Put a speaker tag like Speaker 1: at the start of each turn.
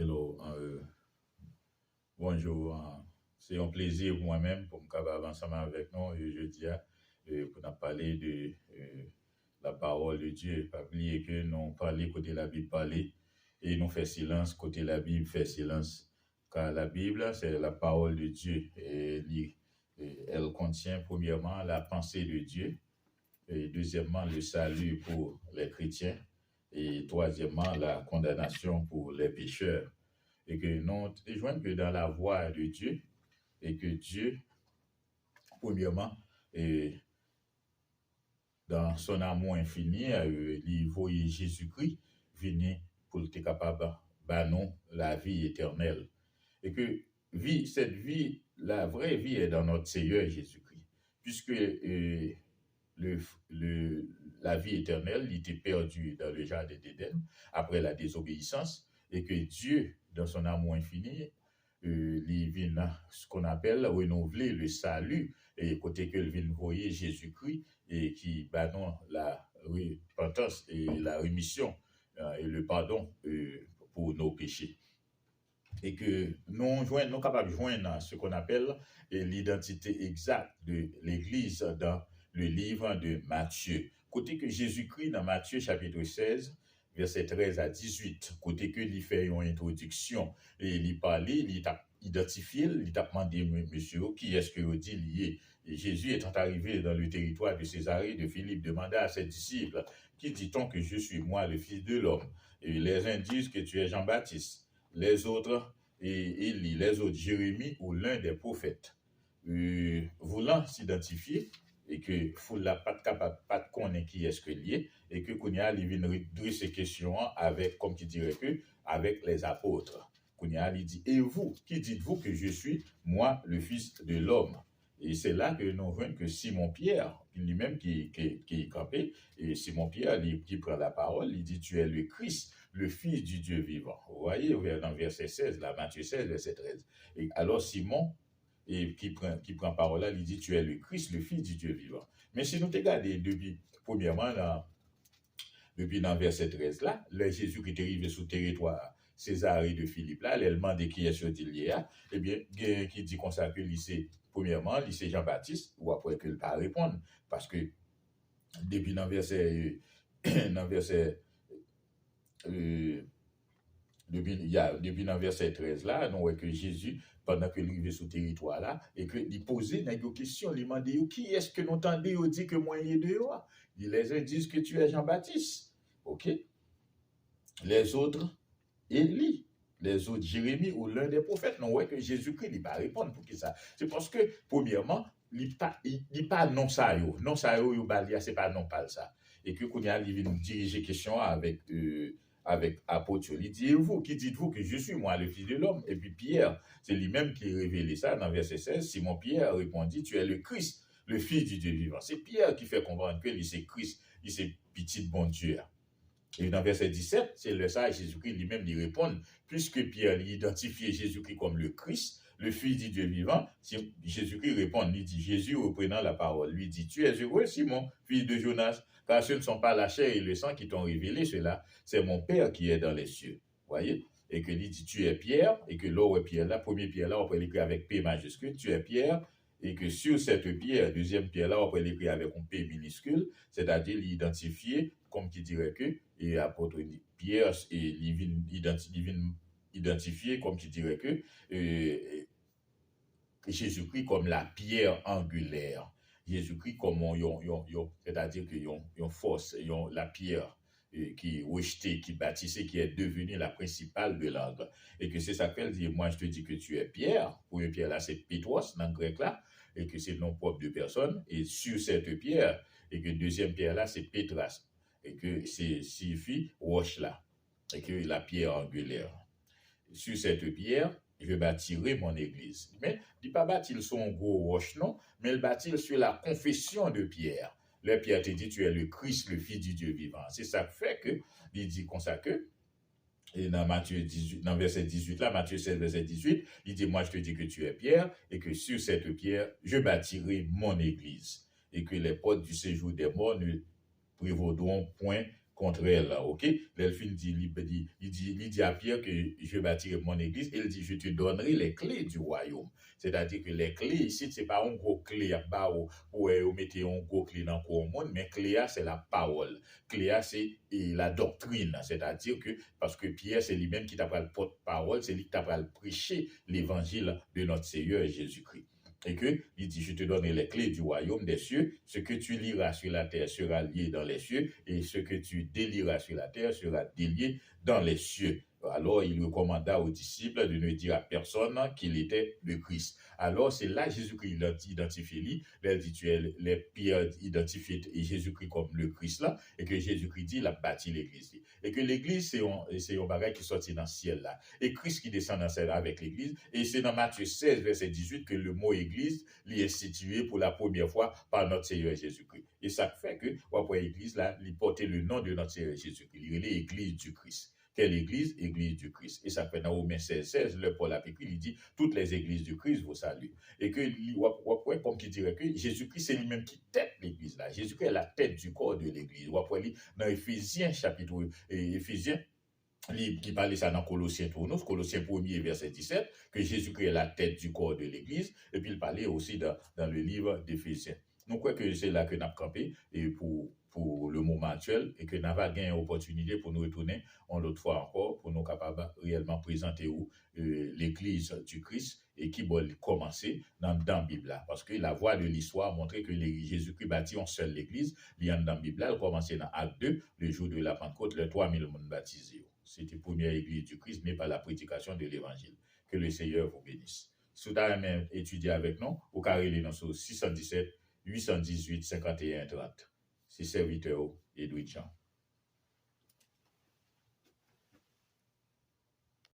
Speaker 1: Hello, bonjour. C'est un plaisir pour moi-même pour me capables ensemble avec nous et je dis pour nous parler de la parole de Dieu. Pas oublier que nous parlons côté la Bible parler et nous fait silence côté la Bible fait silence. Car la Bible, c'est la parole de Dieu et elle contient premièrement la pensée de Dieu et deuxièmement le salut pour les chrétiens et troisièmement la condamnation pour les pécheurs. Et que nous rejoignons que dans la voie de Dieu, et que Dieu, premièrement, dans son amour infini, il voyait Jésus-Christ venir pour être capable de nous la vie éternelle. Et que cette vie, la vraie vie est dans notre Seigneur Jésus-Christ. Puisque la vie éternelle, il était perdu dans le jardin d'Éden après la désobéissance, et que Dieu, dans son amour infini, il vient ce qu'on appelle renouveler le salut, et côté que il vient voyer Jésus-Christ, et qui non la repentance et la rémission et le pardon pour nos péchés. Et que nous sommes capables de joindre ce qu'on appelle l'identité exacte de l'Église dans le livre de Matthieu. Côté que Jésus-Christ, dans Matthieu chapitre 16, verset 13 à 18, côté que il fait une introduction, et il parle, il t'a identifié, il t'a demandé, monsieur, qui est-ce que vous dit lié? Et Jésus étant arrivé dans le territoire de Césarée de Philippe, demanda à ses disciples, qui dit-on que je suis moi, le Fils de l'homme? Et les uns disent que tu es Jean-Baptiste, les autres, et Élie, les autres, Jérémie ou l'un des prophètes. Voulant s'identifier, et que foule la pas capable pas de connaître qui est-ce que lié, et que Kounia il vient réduire ces questions avec, comme qui dirait que, avec les apôtres. Kounia il dit, et vous, qui dites-vous que je suis, moi, le Fils de l'homme? Et c'est là que nous voyons que Simon-Pierre, lui-même qui est campé, et Simon-Pierre qui prend la parole, il dit, tu es le Christ, le Fils du Dieu vivant. Vous voyez, dans verset 16, là, Matthieu 16, verset 13. Et alors Simon, et qui prend parole là, il dit, tu es le Christ, le Fils du Dieu vivant. Mais si nous te regardons premièrement, depuis dans verset 13 là, le Jésus qui est arrivé sous le territoire Césarée de Philippe là, elle demande qui est sur Tilier, eh bien, qui dit qu'on s'appelle lycée, premièrement, lycée Jean-Baptiste, ou après qu'il va répondre, parce que depuis dans verset, depuis dans verset 13 là, nous voyons que Jésus, pendant qu'il arrivait sur le territoire là, et qu'il posait une question, il demandait, qui est-ce que nous entendez, il dit que moi il est dehors? Les uns disent que tu es Jean-Baptiste, ok? Les autres, Élie, les autres, Jérémie ou l'un des prophètes. Nous voyons que Jésus-Christ, il va répondre pour qui ça? C'est parce que, premièrement, il pas non ça yo. Non ça yo balia, c'est pas non pas ça. Et que quand il vient nous diriger question avec apôtre, il dit, et vous, qui dites-vous que je suis moi, le Fils de l'homme? Et puis Pierre, c'est lui-même qui révélé ça dans verset 16. Simon Pierre répondit, tu es le Christ, le Fils du Dieu vivant. C'est Pierre qui fait comprendre que lui c'est Christ, il c'est petit bon Dieu. Et dans verset 17, c'est le ça, Jésus-Christ lui-même lui répond, puisque Pierre identifiait Jésus-Christ comme le Christ, le Fils du Dieu vivant, si Jésus-Christ répond, lui dit, Jésus reprenant la parole, lui dit, tu es heureux, Simon, fils de Jonas, car ce ne sont pas la chair et le sang qui t'ont révélé cela, c'est mon Père qui est dans les cieux. Voyez? Et que lui dit, tu es Pierre, et que là où est Pierre là, premier Pierre là, on peut l'écrire avec P majuscule, tu es Pierre, et que sur cette pierre, deuxième pierre là, on peut l'écrire avec un P minuscule, c'est-à-dire l'identifier, comme qui dirait que, et apôtre Pierre, et identifié, comme qui dirait que, Jésus-Christ comme la pierre angulaire. Jésus-Christ comme c'est-à-dire que yon force, la pierre qui est rejetée, qui bâtissait, qui est devenue la principale de l'angle. Et que c'est ça qu'elle dit, moi je te dis que tu es Pierre, pour une pierre là c'est Pétros dans le grec là, et que c'est le nom propre de personne, et sur cette pierre, et que deuxième pierre là c'est Pétras, et que c'est signifie roche là, et que la pierre angulaire. Sur cette pierre, je bâtirai mon église. Mais il ne pas bâtir sur un gros roche, non, mais il bâtit sur la confession de Pierre. Le Pierre te dit, tu es le Christ, le Fils du Dieu vivant. C'est ça qui fait que, il dit comme ça que, et dans Matthieu 18, dans verset 18 là, Matthieu 16, verset 18, il dit, moi je te dis que tu es Pierre, et que sur cette pierre, je bâtirai mon église. Et que les portes du séjour des morts ne prévaudront point contre elle, ok? L'elfine il dit à Pierre que je bâtirai mon église, et il dit, je te donnerai les clés du royaume. C'est-à-dire que les clés ici, c'est pas un gros clé à bas où vous mettez un gros clé dans le monde, mais clé, c'est la parole. Clé, c'est la doctrine. C'est-à-dire que, parce que Pierre, c'est lui-même qui t'a pas le porte-parole, c'est lui qui t'a pas le prêcher l'évangile de notre Seigneur Jésus-Christ. Et que, il dit, je te donnerai les clés du royaume des cieux, ce que tu liras sur la terre sera lié dans les cieux, et ce que tu délieras sur la terre sera délié dans les cieux. Alors, il recommanda aux disciples de ne dire à personne qu'il était le Christ. Alors, c'est là Jésus-Christ identifié lui, les Pierre identifié Jésus-Christ comme le Christ là, et que Jésus-Christ dit, il a bâti l'église. Et que l'église, c'est un bagage qui sortit dans le ciel là. Et Christ qui descend dans le ciel avec l'église. Et c'est dans Matthieu 16, verset 18, que le mot église est institué pour la première fois par notre Seigneur Jésus-Christ. Et ça fait que, après l'église là, il portait le nom de notre Seigneur Jésus-Christ. Il est l'église du Christ. Quelle église? Église du Christ. Et ça fait dans Romains 16, le Paul a écrit, il dit, toutes les églises du Christ vous saluent. Et que, comme qui dirait que Jésus-Christ, c'est lui-même qui tête l'église là. Jésus-Christ est la tête du corps de l'église. Dans Éphésiens, chapitre Éphésiens, qui parlait ça dans Colossiens Tournos, Colossiens 1er, verset 17, que Jésus-Christ est la tête du corps de l'église. Et puis il parlait aussi dans le livre d'Éphésiens. Donc, quoi que c'est là que nous avons campé et pour le moment actuel et que nous avons gagné l'opportunité pour nous retourner une autre fois encore pour nous capables réellement présenter l'église du Christ et qui va commencer dans la Bible là. Parce que la voie de l'histoire montre que Jésus-Christ bâtit une seule l'église. Il y a dans la Bible là, elle commençait dans Acte 2, le jour de la Pentecôte, les 3000 personnes baptisées. C'était la première église du Christ, mais par la prédication de l'évangile. Que le Seigneur vous bénisse. Si vous avez même étudié avec nous, au carré les noms sur 617 818 51 30. C'est serviteur Edouard Jean.